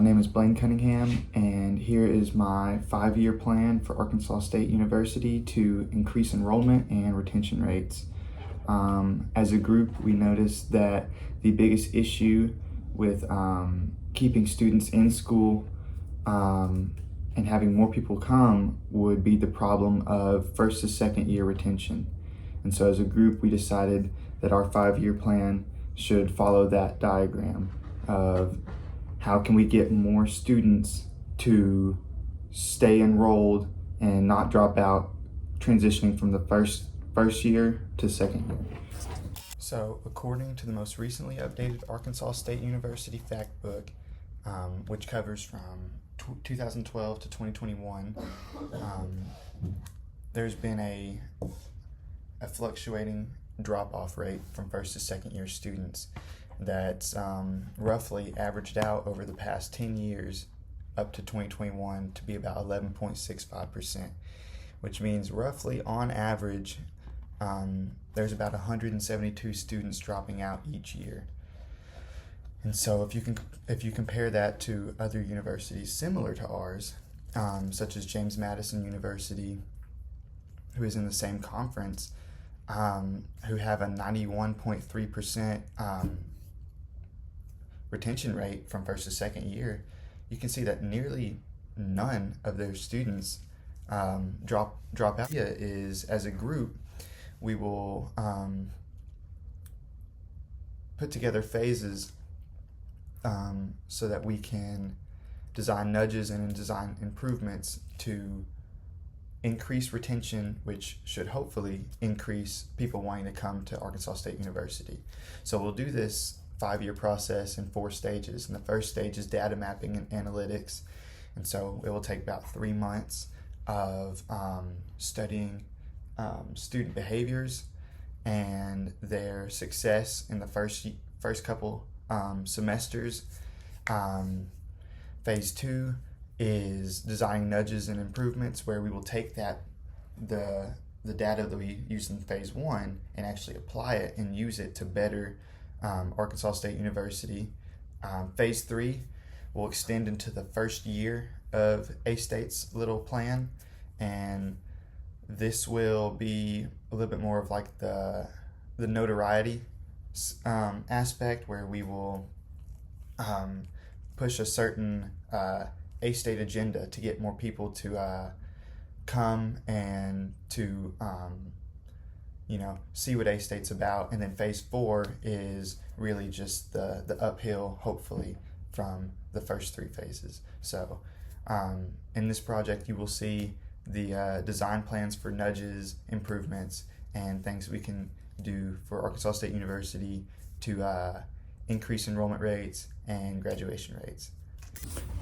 name is Blaine Cunningham, and here is my 5-year plan for Arkansas State University to increase enrollment and retention rates. As a group, we noticed that the biggest issue with keeping students in school and having more people come would be the problem of first to second year retention. And so as a group, we decided that our 5-year plan should follow that diagram of how can we get more students to stay enrolled and not drop out, transitioning from the first year to second year. So according to the most recently updated Arkansas State University fact book, which covers from 2012 to 2021, there's been a fluctuating drop-off rate from first to second year students that's roughly averaged out over the past 10 years up to 2021 to be about 11.65%, which means roughly on average there's about 172 students dropping out each year. And so if you compare that to other universities similar to ours, such as James Madison University, who is in the same conference, who have a 91.3% retention rate from first to second year, you can see that nearly none of their students drop out. The idea is, as a group, we will put together phases so that we can design nudges and design improvements to increase retention, which should hopefully increase people wanting to come to Arkansas State University. So we'll do this 5-year process in 4 stages. And the first stage is data mapping and analytics. And so it will take about 3 months of studying student behaviors and their success in the first couple semesters. Phase 2 is designing nudges and improvements, where we will take the data that we used in phase 1 and actually apply it and use it to better Arkansas State University. Phase 3 will extend into the first year of A-State's little plan, and this will be a little bit more of like the notoriety aspect, where we will push a certain A-State agenda to get more people to come and to see what A-State's about. And then phase 4 is really just the uphill, hopefully, from the first 3 phases. So in this project, you will see the design plans for nudges, improvements, and things we can do for Arkansas State University to increase enrollment rates and graduation rates.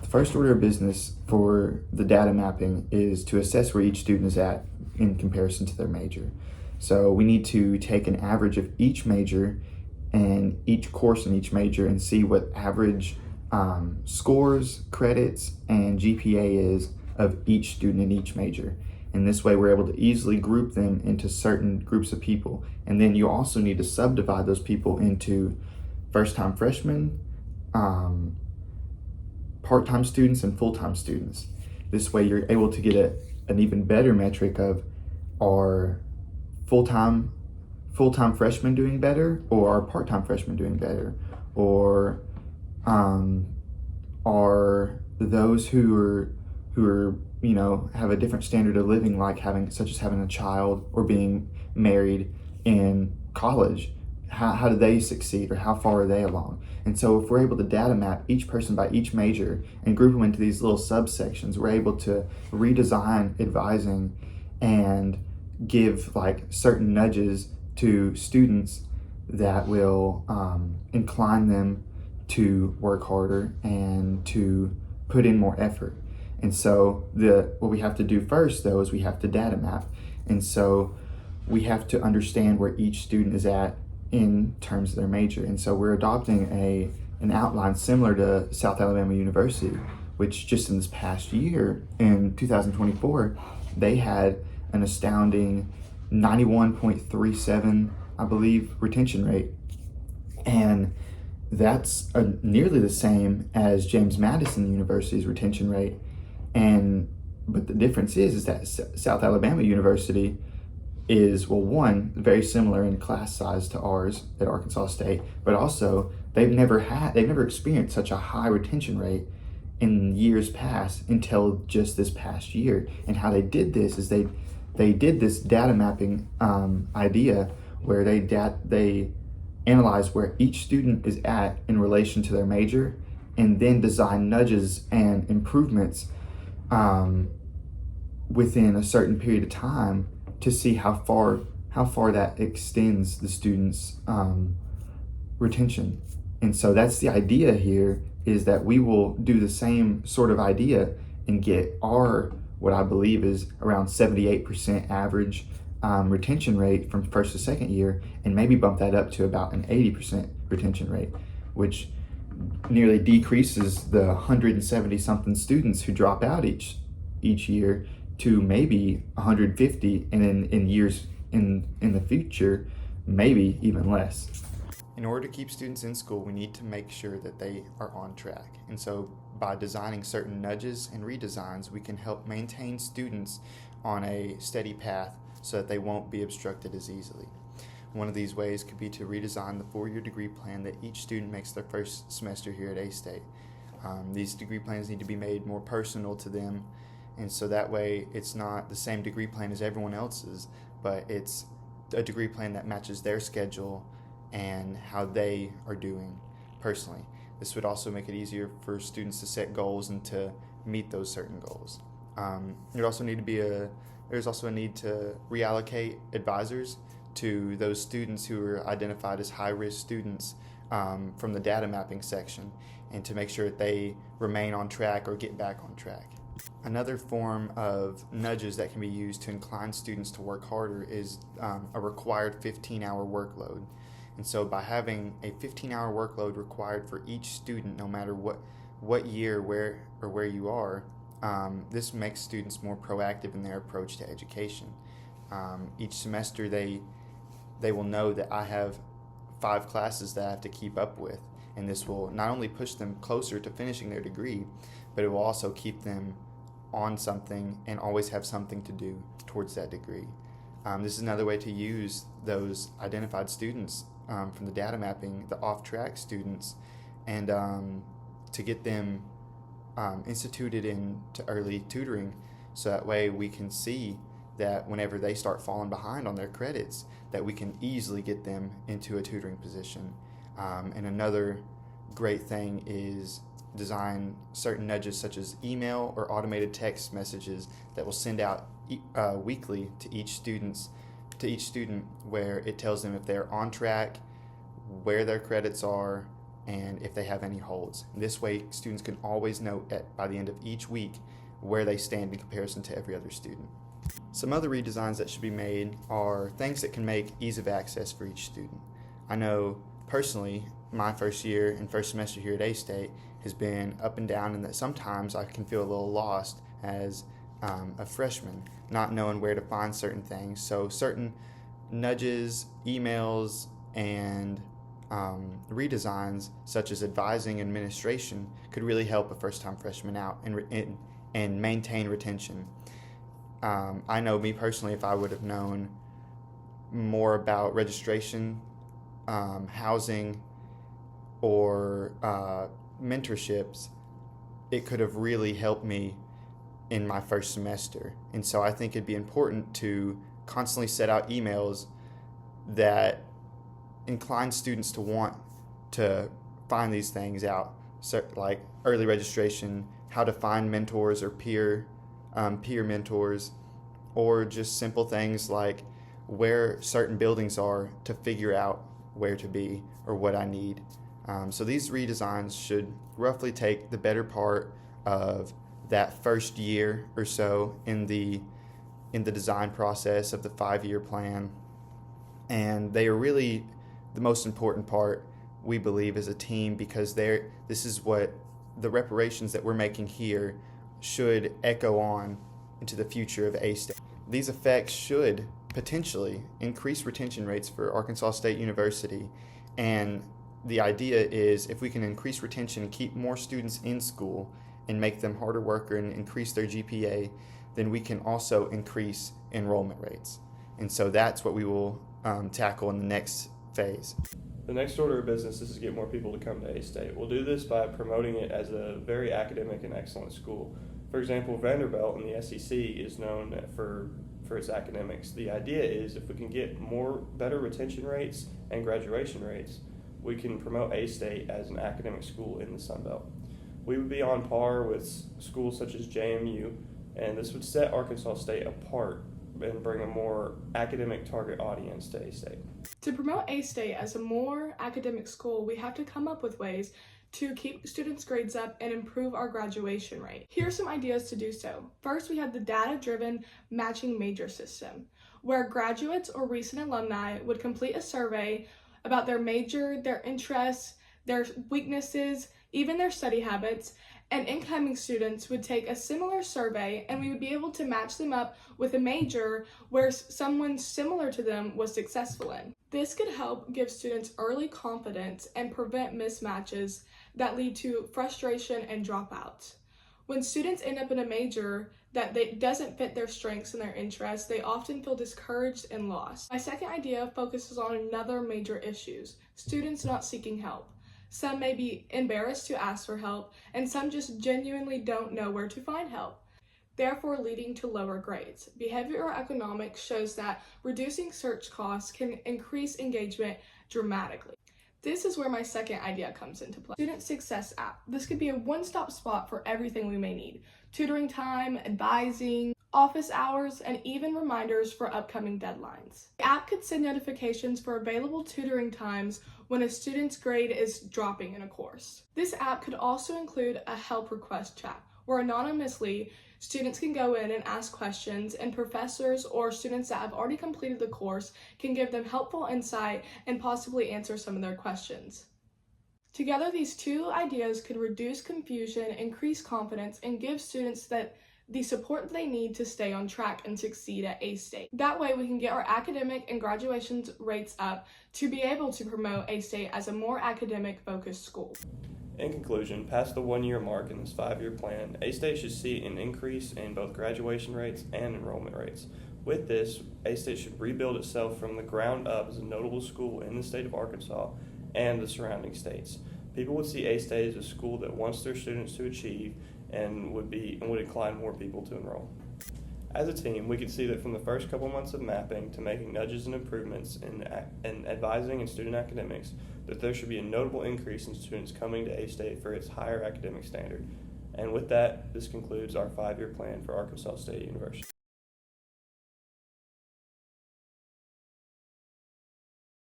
The first order of business for the data mapping is to assess where each student is at in comparison to their major. So we need to take an average of each major and each course in each major and see what average scores, credits, and GPA is of each student in each major. And this way we're able to easily group them into certain groups of people. And then you also need to subdivide those people into first-time freshmen, part-time students, and full-time students. This way you're able to get an even better metric of, are full-time freshmen doing better, or are part-time freshmen doing better, or are those who are have a different standard of living, such as having a child or being married in college, how do they succeed, or how far are they along? And so if we're able to data map each person by each major and group them into these little subsections, we're able to redesign advising and give certain nudges to students that will incline them to work harder and to put in more effort. And so what we have to do first, though, is we have to data map. And so we have to understand where each student is at in terms of their major. And so we're adopting an outline similar to South Alabama University, which just in this past year, in 2024, they had an astounding 91.37, I believe, retention rate. And that's nearly the same as James Madison University's retention rate. But the difference is that South Alabama University is, well, one, very similar in class size to ours at Arkansas State, but also they've never experienced such a high retention rate in years past until just this past year. And how they did this is they did this data mapping idea where they analyze where each student is at in relation to their major, and then design nudges and improvements within a certain period of time to see how far that extends the student's retention. And so that's the idea here, is that we will do the same sort of idea and get our, what I believe is around 78% average retention rate from first to second year, and maybe bump that up to about an 80% retention rate, which nearly decreases the 170 something students who drop out each year to maybe 150, and then in years in the future, maybe even less. In order to keep students in school, we need to make sure that they are on track. And so by designing certain nudges and redesigns, we can help maintain students on a steady path so that they won't be obstructed as easily. One of these ways could be to redesign the 4-year degree plan that each student makes their first semester here at A-State. These degree plans need to be made more personal to them, and so that way it's not the same degree plan as everyone else's, but it's a degree plan that matches their schedule and how they are doing personally. This would also make it easier for students to set goals and to meet those certain goals. There's also a need to reallocate advisors to those students who are identified as high-risk students from the data mapping section, and to make sure that they remain on track or get back on track. Another form of nudges that can be used to incline students to work harder is a required 15-hour workload. And so by having a 15-hour workload required for each student, no matter what year, where you are, this makes students more proactive in their approach to education. Each semester they will know that I have 5 classes that I have to keep up with, and this will not only push them closer to finishing their degree, but it will also keep them on something and always have something to do towards that degree. This is another way to use those identified students from the data mapping, the off-track students, and to get them instituted into early tutoring, so that way we can see that whenever they start falling behind on their credits, that we can easily get them into a tutoring position. And another great thing is design certain nudges such as email or automated text messages that will send out weekly to each student, where it tells them if they're on track, where their credits are, and if they have any holds. This way students can always know by the end of each week where they stand in comparison to every other student. Some other redesigns that should be made are things that can make ease of access for each student. I know personally my first year and first semester here at A-State has been up and down, and that sometimes I can feel a little lost as a freshman, not knowing where to find certain things. So certain nudges, emails, and redesigns such as advising administration could really help a first-time freshman out and maintain retention. I know me personally, if I would have known more about registration, housing, or mentorships, it could have really helped me in my first semester. And so I think it'd be important to constantly set out emails that incline students to want to find these things out, so, like early registration, how to find mentors or peer mentors, or just simple things like where certain buildings are to figure out where to be or what I need. So these redesigns should roughly take the better part of that first year or so in the design process of the 5-year plan, and they are really the most important part, we believe, as a team, because this is what the reparations that we're making here should echo on into the future of A-State. These effects should potentially increase retention rates for Arkansas State University and the idea is if we can increase retention and keep more students in school and make them harder worker and increase their GPA, then we can also increase enrollment rates. And so that's what we will tackle in the next phase. The next order of business is to get more people to come to A-State. We'll do this by promoting it as a very academic and excellent school. For example, Vanderbilt in the SEC is known for its academics. The idea is if we can get better retention rates and graduation rates, we can promote A-State as an academic school in the Sun Belt. We would be on par with schools such as JMU, and this would set Arkansas State apart and bring a more academic target audience to A-State. To promote A-State as a more academic school, we have to come up with ways to keep students' grades up and improve our graduation rate. Here are some ideas to do so. First, we have the data-driven matching major system, where graduates or recent alumni would complete a survey about their major, their interests, their weaknesses, even their study habits, and incoming students would take a similar survey and we would be able to match them up with a major where someone similar to them was successful in. This could help give students early confidence and prevent mismatches that lead to frustration and dropouts. When students end up in a major that doesn't fit their strengths and their interests, they often feel discouraged and lost. My second idea focuses on another major issue: students not seeking help. Some may be embarrassed to ask for help, and some just genuinely don't know where to find help, therefore leading to lower grades. Behavioral economics shows that reducing search costs can increase engagement dramatically. This is where my second idea comes into play. Student Success app. This could be a one-stop spot for everything we may need: tutoring time, advising, office hours, and even reminders for upcoming deadlines. The app could send notifications for available tutoring times when a student's grade is dropping in a course. This app could also include a help request chat, where anonymously students can go in and ask questions, and professors or students that have already completed the course can give them helpful insight and possibly answer some of their questions. Together, these two ideas could reduce confusion, increase confidence, and give students the support they need to stay on track and succeed at A-State. That way we can get our academic and graduation rates up to be able to promote A-State as a more academic focused school. In conclusion, past the 1-year mark in this 5-year plan, A-State should see an increase in both graduation rates and enrollment rates. With this, A-State should rebuild itself from the ground up as a notable school in the state of Arkansas and the surrounding states. People would see A-State as a school that wants their students to achieve and would incline more people to enroll. As a team, we could see that from the first couple months of mapping to making nudges and improvements in advising and student academics, that there should be a notable increase in students coming to A-State for its higher academic standard. And with that, this concludes our 5-year plan for Arkansas State University.